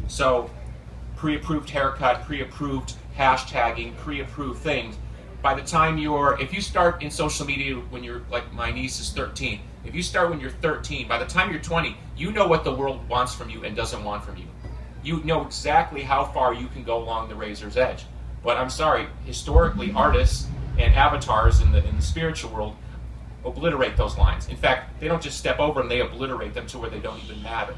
So pre-approved haircut, pre-approved hashtagging, pre-approved things. By the time if you start in social media when you're, like my niece is 13, if you start when you're 13, by the time you're 20, you know what the world wants from you and doesn't want from you. You know exactly how far you can go along the razor's edge. But I'm sorry, historically, artists and avatars in the spiritual world obliterate those lines. In fact, they don't just step over them, they obliterate them to where they don't even matter.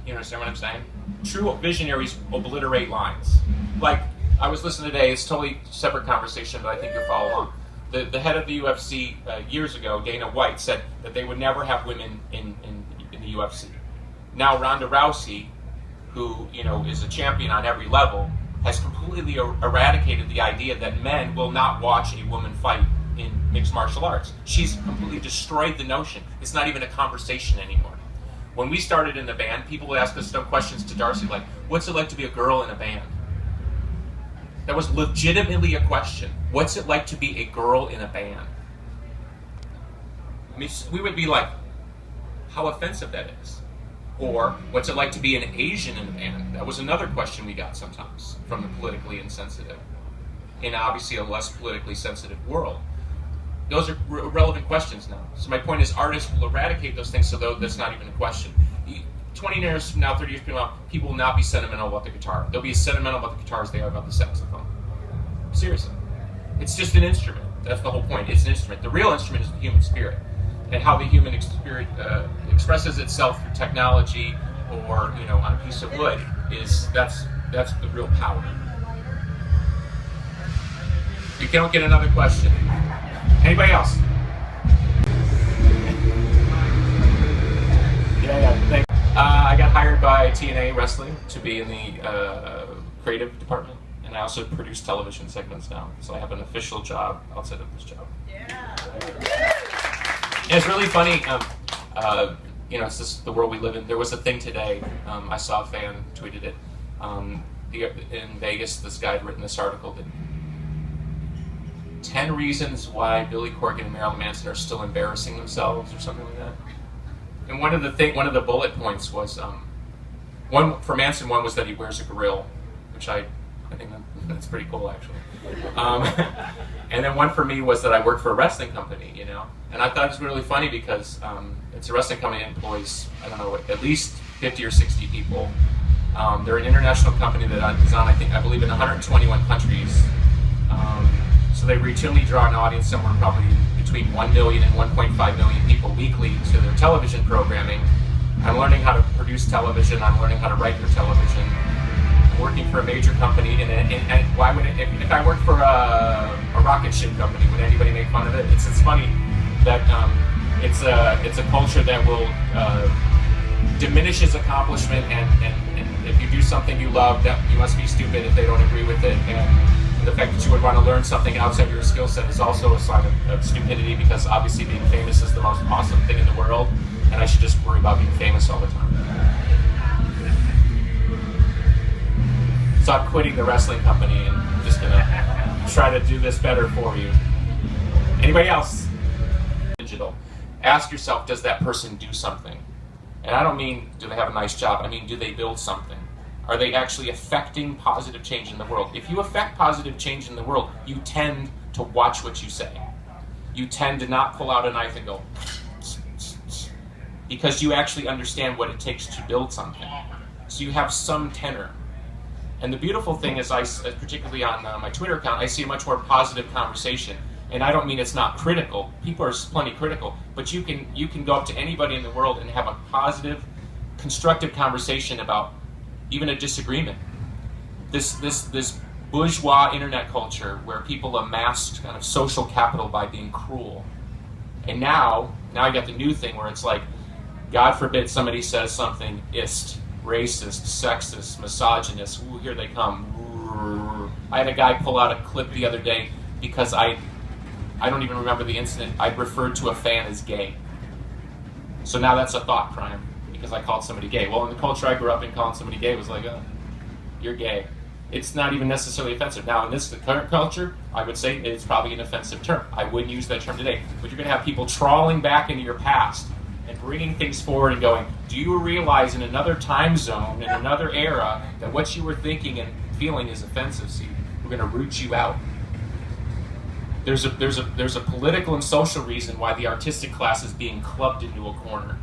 You understand what I'm saying? True visionaries obliterate lines. Like, I was listening today, it's a totally separate conversation, but I think you'll follow along. The head of the UFC years ago, Dana White, said that they would never have women in the UFC. Now Ronda Rousey, who is a champion on every level, has completely eradicated the idea that men will not watch a woman fight in mixed martial arts. She's completely destroyed the notion. It's not even a conversation anymore. When we started in the band, people would ask us some questions to Darcy like, what's it like to be a girl in a band? That was legitimately a question. What's it like to be a girl in a band? I mean, we would be like, how offensive that is. Or, what's it like to be an Asian in a band? That was another question we got sometimes from the politically insensitive. In obviously a less politically sensitive world. Those are relevant questions now. So my point is, artists will eradicate those things so that's not even a question. 20 years from now, 30 years from now, people will not be sentimental about the guitar. They'll be as sentimental about the guitar as they are about the saxophone. Seriously. It's just an instrument. That's the whole point. It's an instrument. The real instrument is the human spirit. And how the human spirit expresses itself through technology or, on a piece of wood that's the real power. You don't get another question. Anybody else? Yeah, thanks. I got hired by TNA Wrestling to be in the creative department, and I also produce television segments now. So I have an official job outside of this job. Yeah. And it's really funny. It's just the world we live in. There was a thing today. I saw a fan tweeted it. In Vegas, this guy had written this article that 10 reasons why Billy Corgan and Marilyn Manson are still embarrassing themselves, or something like that. And one of the bullet points was one for Manson. One was that he wears a grill, which I think that's pretty cool actually. And then one for me was that I work for a wrestling company, and I thought it was really funny because it's a wrestling company that employs, I don't know, at least 50 or 60 people. They're an international company that is on, I believe, in 121 countries. So they routinely draw an audience somewhere probably between 1 million and 1.5 million people weekly to their television programming. I'm learning how to produce television. I'm learning how to write for television. I'm working for a major company, and why would if I worked for a rocket ship company, would anybody make fun of it? It's funny that it's a culture that will diminishes accomplishment, and if you do something you love, that you must be stupid if they don't agree with it. And the fact that you would want to learn something outside your skill set is also a sign of stupidity, because obviously being famous is the most awesome thing in the world, and I should just worry about being famous all the time. So I'm quitting the wrestling company and I'm just going to try to do this better for you. Anybody else? Digital. Ask yourself, does that person do something? And I don't mean, do they have a nice job? I mean, do they build something? Are they actually affecting positive change in the world? If you affect positive change in the world, you tend to watch what you say. You tend to not pull out a knife and go, because you actually understand what it takes to build something. So you have some tenor. And the beautiful thing is, particularly on my Twitter account, I see a much more positive conversation. And I don't mean it's not critical. People are plenty critical. But you can go up to anybody in the world and have a positive, constructive conversation about even a disagreement. This bourgeois internet culture where people amassed kind of social capital by being cruel. And now I got the new thing where it's like, God forbid somebody says something racist, sexist, misogynist. Ooh, here they come. I had a guy pull out a clip the other day because I don't even remember the incident. I referred to a fan as gay. So now that's a thought crime, because I called somebody gay. Well, in the culture I grew up in, calling somebody gay was like, oh, you're gay. It's not even necessarily offensive. Now, in the current culture, I would say it's probably an offensive term. I wouldn't use that term today. But you're going to have people trawling back into your past and bringing things forward and going, do you realize in another time zone, in another era, that what you were thinking and feeling is offensive? See, we're going to root you out. There's a political and social reason why the artistic class is being clubbed into a corner,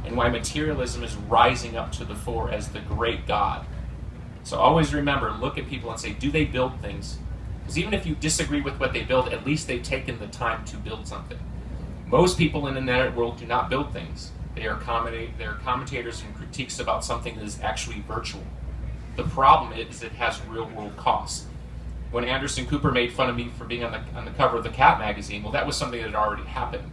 and why materialism is rising up to the fore as the great god. So always remember, look at people and say, do they build things? Because even if you disagree with what they build, at least they've taken the time to build something. Most people in the net world do not build things. They are commentators and critiques about something that is actually virtual. The problem is it has real-world costs. When Anderson Cooper made fun of me for being on the cover of the Cat magazine, well, that was something that had already happened.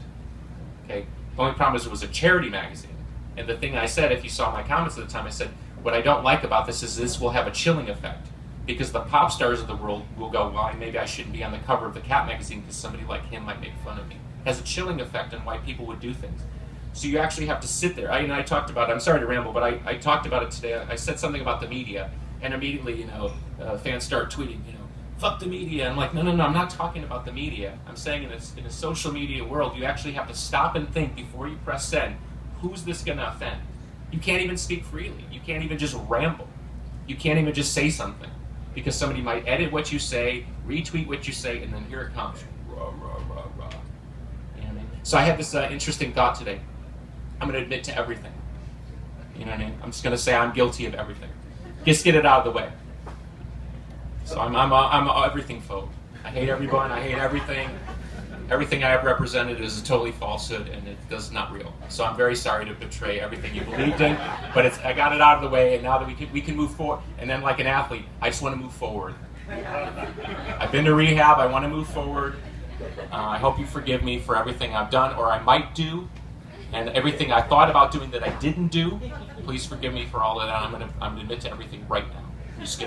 Okay? The only problem is it was a charity magazine. And the thing I said, if you saw my comments at the time, I said, what I don't like about this is this will have a chilling effect. Because the pop stars of the world will go, well, maybe I shouldn't be on the cover of the Cat magazine because somebody like him might make fun of me. It has a chilling effect on why people would do things. So you actually have to sit there. I talked about it, I'm sorry to ramble, but I talked about it today. I said something about the media, and immediately, fans start tweeting, fuck the media. I'm like, no, I'm not talking about the media. I'm saying in a social media world, you actually have to stop and think before you press send, who's this going to offend? You can't even speak freely. You can't even just ramble. You can't even just say something. Because somebody might edit what you say, retweet what you say, and then here it comes. Rah, rah, rah, rah. You know what I mean? So I had this interesting thought today. I'm going to admit to everything. You know what I mean? I'm just going to say I'm guilty of everything. Just get it out of the way. So I'm a everything phobe. I hate everyone. I hate everything. Everything I have represented is a totally falsehood, and it's not real. So I'm very sorry to betray everything you believed in, but I got it out of the way, and now that we can move forward. And then, like an athlete, I just want to move forward. I've been to rehab. I want to move forward. I hope you forgive me for everything I've done or I might do, and everything I thought about doing that I didn't do. Please forgive me for all of that. I'm going to admit to everything right now. You skip